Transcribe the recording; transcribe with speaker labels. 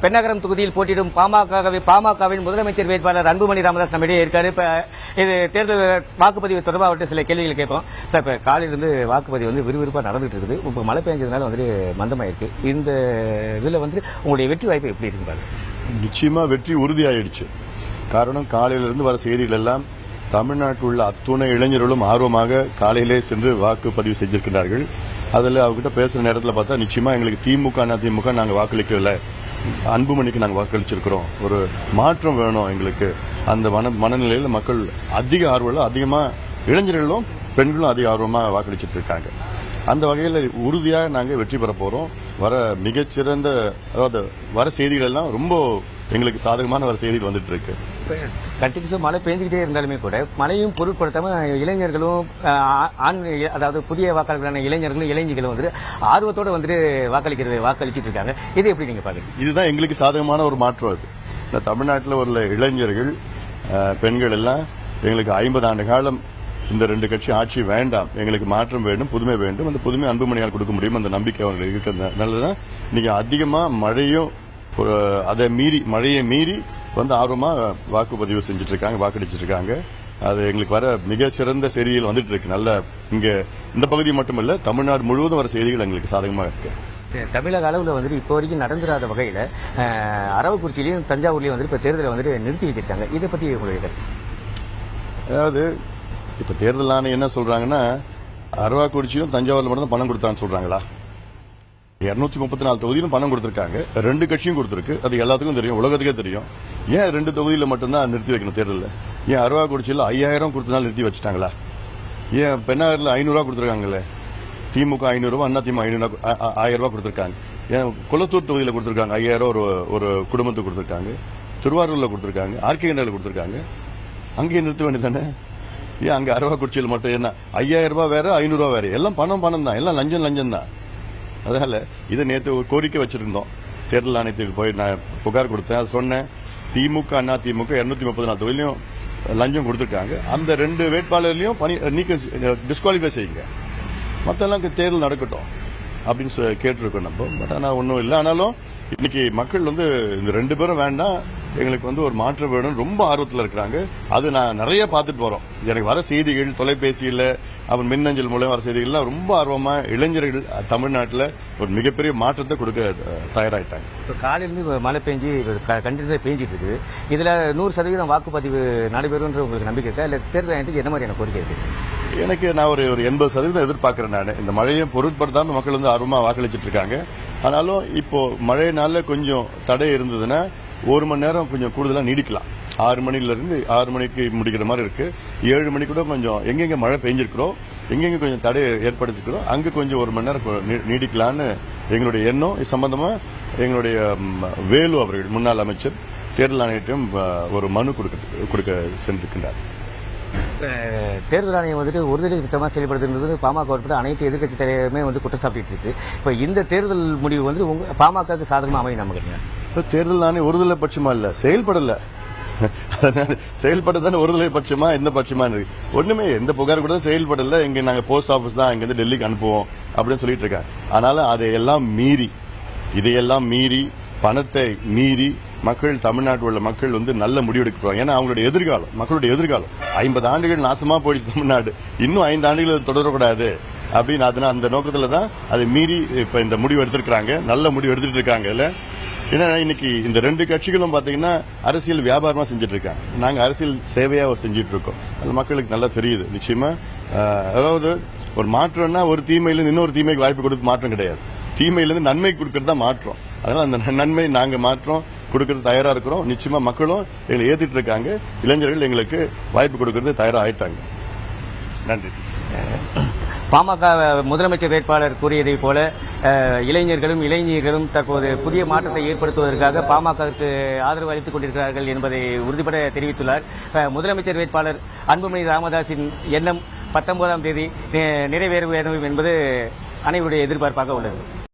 Speaker 1: பெண்ணகரம் தொகுதியில் போட்டியிடும் பாமகவின் முதலமைச்சர் வேட்பாளர் அன்புமணி ராமதாஸ் நம்மிடையே இருக்காரு. இப்ப இது தேர்தல் வாக்குப்பதிவு தொடர்பாக சில கேள்விகள் கேட்போம் சார். இப்ப காலையிலிருந்து வாக்குப்பதிவு வந்து விறுவிறுப்பா நடந்துட்டு இருக்குது. இப்ப மழை பெஞ்சதுனால வந்து மந்தமாயிருக்கு. இந்த இதுல வந்து உங்களுடைய வெற்றி வாய்ப்பு எப்படி இருக்கு?
Speaker 2: நிச்சயமா வெற்றி உறுதியாயிடுச்சு. காரணம், காலையிலிருந்து வர செய்திகள் எல்லாம் தமிழ்நாட்டில் உள்ள அத்துணை இளைஞர்களும் ஆர்வமாக காலையிலே சென்று வாக்குப்பதிவு செஞ்சிருக்கிறார்கள். அதில் அவர்கிட்ட பேசுற நேரத்தில் பார்த்தா நிச்சயமா எங்களுக்கு திமுக நாங்கள் வாக்களிக்கல, அன்புமணிக்கு நாங்கள் வாக்களிச்சிருக்கிறோம், ஒரு மாற்றம் வேணும் எங்களுக்கு. அந்த மனநிலையில் மக்கள் அதிக ஆர்வம், அதிகமா இளைஞர்களும் பெண்களும் அதிக ஆர்வமா வாக்களிச்சிட்டு இருக்காங்க. அந்த வகையில் உறுதியாக நாங்கள் வெற்றி பெற போறோம். வர மிகச்சிறந்த, அதாவது வர செய்திகள் எல்லாம் ரொம்ப எங்களுக்கு சாதகமான வர செய்திகள் வந்துட்டு இருக்கு.
Speaker 1: கண்டிப்பா மழை பெஞ்சுக்கிட்டே இருந்தாலுமே கூட மழையும் பொருட்படுத்தாம இளைஞர்களும் அதாவது புதிய வாக்காளர்களான இளைஞர்களும் இளைஞர்களும் வந்து ஆர்வத்தோட வந்துட்டு வாக்களிச்சிட்டு இருக்காங்க. இது எப்படி நீங்க பாக்குறீங்க?
Speaker 2: இதுதான் எங்களுக்கு சாதகமான ஒரு மாற்றம். அது இந்த தமிழ்நாட்டில் உள்ள இளைஞர்கள் பெண்கள் எல்லாம் எங்களுக்கு 50 ஆண்டு காலம் இந்த ரெண்டு கட்சி ஆட்சி வேண்டாம், எங்களுக்கு மாற்றம் வேண்டும், புதுமை வேண்டும், அந்த புதுமை அன்புமணியால் கொடுக்க முடியும், அந்த நம்பிக்கை அவங்களுக்கு இருக்கிறதுனாலதான் இன்னைக்கு அதிகமா மழையை மீறி வந்து ஆர்வமா வாக்குப்பதிவு செஞ்சுட்டு இருக்காங்க, வாக்களிச்சிட்டு இருக்காங்க. அது எங்களுக்கு வர மிக சிறந்த செய்திகள் வந்துட்டு இருக்கு. நல்ல இங்க இந்த பகுதி மட்டுமல்ல, தமிழ்நாடு முழுவதும் வர செய்திகள் எங்களுக்கு சாதகமாக இருக்கு.
Speaker 1: தமிழக அளவில் வந்து இப்போ வரைக்கும் நடந்துராத வகையில அரவக்குறிச்சியிலையும் தஞ்சாவூர்லயும் வந்து இப்ப தேர்தலை வந்து நிறுத்தி வச்சிருக்காங்க. இதை பத்தி உங்களுக்கு?
Speaker 2: அதாவது இப்ப தேர்தல் ஆணையம் என்ன சொல்றாங்கன்னா, அரவாக்குறிச்சியும் தஞ்சாவூர்ல மட்டும் தான் பணம் கொடுத்தான்னு சொல்றாங்களா? 234 தொகுதியிலும் பணம் கொடுத்திருக்காங்க, ரெண்டு கட்சியும் கொடுத்திருக்கு. அது எல்லாத்துக்கும் தெரியும், உலகத்துக்கே தெரியும். ஏன் 2 தொகுதியில மட்டும்தான் நிறுத்தி வைக்கணும் தேர்தலில்? ஏன் அரவாக்குறிச்சியில் 5000 கொடுத்தனால நிறுத்தி வச்சுட்டாங்களா? ஏன் பெண்ணாகரில் 500 ரூபா கொடுத்திருக்காங்களே? திமுக 500 ரூபா, அண்ணா திமுக 1000 ரூபா கொடுத்திருக்காங்க. ஏன் குளத்தூர் தொகுதியில் கொடுத்திருக்காங்க 5000 ஒரு குடும்பத்துக்கு கொடுத்திருக்காங்க, திருவாரூர்ல கொடுத்திருக்காங்க, ஆர்கே கண்டையில் கொடுத்திருக்காங்க. அங்கேயே நிறுத்த வேண்டியதானே? ஏன் அங்க அரவாக்குறிச்சியில் மட்டும் என்ன 5000 ரூபாய் வேற 500 ரூபாய் வேற? எல்லாம் பணம் தான், எல்லாம் லஞ்சம் தான். அதனால இதை நேற்று ஒரு கோரிக்கை வச்சிருந்தோம். தேர்தல் ஆணையத்துக்கு போய் நான் புகார் கொடுத்தேன். அது சொன்னேன், திமுக அண்ணா திமுக 234 தொகுதியிலும் லஞ்சம் கொடுத்திருக்காங்க, அந்த 2 வேட்பாளர்களையும் டிஸ்குவாலிஃபை செய்யுங்க, மத்தெல்லாம் தேர்தல் நடக்கட்டும் அப்படின்னு கேட்டிருக்கோம் நம்ம. பட் ஆனா ஒன்றும் இல்லை. ஆனாலும் இன்னைக்கு மக்கள் வந்து இந்த 2 பேரும் வேண்டாம், எங்களுக்கு வந்து ஒரு மாற்றம் வேணும், ரொம்ப ஆர்வத்தில் இருக்கிறாங்க. அது நான் நிறைய பார்த்துட்டு போறோம். எனக்கு வர செய்திகள் தொலைபேசியில், அவன் மின்னஞ்சல் மூலம் வர செய்திகள்லாம் ரொம்ப ஆர்வமா இளைஞர்கள் தமிழ்நாட்டில் ஒரு மிகப்பெரிய மாற்றத்தை கொடுக்க தயாராயிட்டாங்க.
Speaker 1: இப்போ காலையிலிருந்து மழை பெஞ்சு கண்டினியூஸா பெஞ்சிட்டு இருக்கு. இதுல 100% வாக்குப்பதிவு நடைபெறும் உங்களுக்கு நம்பிக்கை இருக்கா? இல்ல தேர்தல் ஆணையத்துக்கு என்ன மாதிரியான கோரிக்கை இருக்கு?
Speaker 2: எனக்கு நான் ஒரு 80% எதிர்பார்க்கிறேன். நான் இந்த மழையை பொருட்படுத்தாம மக்கள் வந்து ஆர்வமா வாக்களிச்சிட்டு இருக்காங்க. ஆனாலும் இப்போ மழையினால கொஞ்சம் தடை இருந்ததுன்னா 1 மணி நேரம் கொஞ்சம் கூடுதலா நீடிக்கலாம். 6 மணிலிருந்து 6 மணிக்கு முடிக்கிற மாதிரி இருக்கு. 7 மணி கூட கொஞ்சம் எங்கெங்க மழை பெஞ்சிருக்கிறோம், எங்கெங்க கொஞ்சம் தடை ஏற்படுத்திக்கிறோம், அங்க கொஞ்சம் 1 மணி நேரம் நீடிக்கலான்னு எங்களுடைய எண்ணம். இது சம்பந்தமா எங்களுடைய வேலு அவர்கள், முன்னாள் அமைச்சர், தேர்தல் ஆணையத்திடம் ஒரு மனு கொடுக்க சென்றிருக்கின்றார்.
Speaker 1: தேர்தல் ஆணையம் வந்துட்டு ஒருதலை திட்டமா செயல்படுத்துறது பாமக உட்பட அனைத்து எதிர்கட்சி தலைவருமே வந்து குற்றம் சாப்பிட்டு இருக்கு. இப்ப இந்த தேர்தல் முடிவு வந்து பாமகவுக்கு சாதகமா அமையும் நமக்கு?
Speaker 2: தேர்தல் ஆணையம் ஒருதலை பட்சமா இல்ல, செயல்படல. செயல்படுதானே ஒருதலை பட்சமா எந்த பட்சமா இருக்கு? ஒண்ணுமே எந்த புகார் கூட செயல்படல. இங்க நாங்க போஸ்ட் ஆபீஸ் தான் இங்க இருந்து டெல்லிக்கு அனுப்புவோம் அப்படின்னு சொல்லிட்டு இருக்காங்க. அதனால இதையெல்லாம் மீறி பணத்தை மீறி மக்கள், தமிழ்நாட்டில் உள்ள மக்கள் வந்து நல்ல முடிவெடுக்கிறாங்க. ஏன்னா அவங்களுடைய எதிர்காலம், மக்களுடைய எதிர்காலம் 50 ஆண்டுகள் நாசமா போயிடுச்சு தமிழ்நாடு, இன்னும் 5 ஆண்டுகள் தொடரக்கூடாது அப்படின்னு அந்த நோக்கத்துல தான் அதை மீறி இப்ப இந்த முடிவு எடுத்திருக்காங்க. நல்ல முடிவு எடுத்துட்டு இருக்காங்க. இல்ல ஏன்னா இன்னைக்கு இந்த 2 கட்சிகளும் பாத்தீங்கன்னா அரசியல் வியாபாரமா செஞ்சுட்டு இருக்காங்க. நாங்க அரசியல் சேவையா செஞ்சுட்டு இருக்கோம். அது மக்களுக்கு நல்லா தெரியுது. நிச்சயமா அதாவது ஒரு மாற்றம்னா ஒரு தீமையிலிருந்து இன்னொரு தீமைக்கு வாய்ப்பு கொடுத்து மாற்றம் கிடையாது. தீமையிலிருந்து நன்மை கொடுக்கறது தான் மாற்றம். அதனால அந்த நன்மை நாங்க மாற்றம் கொடுக்கறது தயாரா இருக்கிறோம். நிச்சயமா மக்களும் எங்களை ஏத்திட்டு இருக்காங்க. இளைஞர்கள் எங்களுக்கு வாய்ப்பு கொடுக்கறது தயாரா ஆயிட்டாங்க. நன்றி.
Speaker 1: பாமக முதலமைச்சர் வேட்பாளர் கூறியதை போல இளைஞர்களும் தற்போது புதிய மாற்றத்தை ஏற்படுத்துவதற்காக பாமகவுக்கு ஆதரவு அளித்துக் கொண்டிருக்கிறார்கள் என்பதை உறுதிபட தெரிவித்துள்ளார். முதலமைச்சர் வேட்பாளர் அன்புமணி ராமதாஸின் எண்ணம் 19ஆம் தேதி நிறைவேற வேண்டும் என்பது அனைவருடைய எதிர்பார்ப்பாக உள்ளது.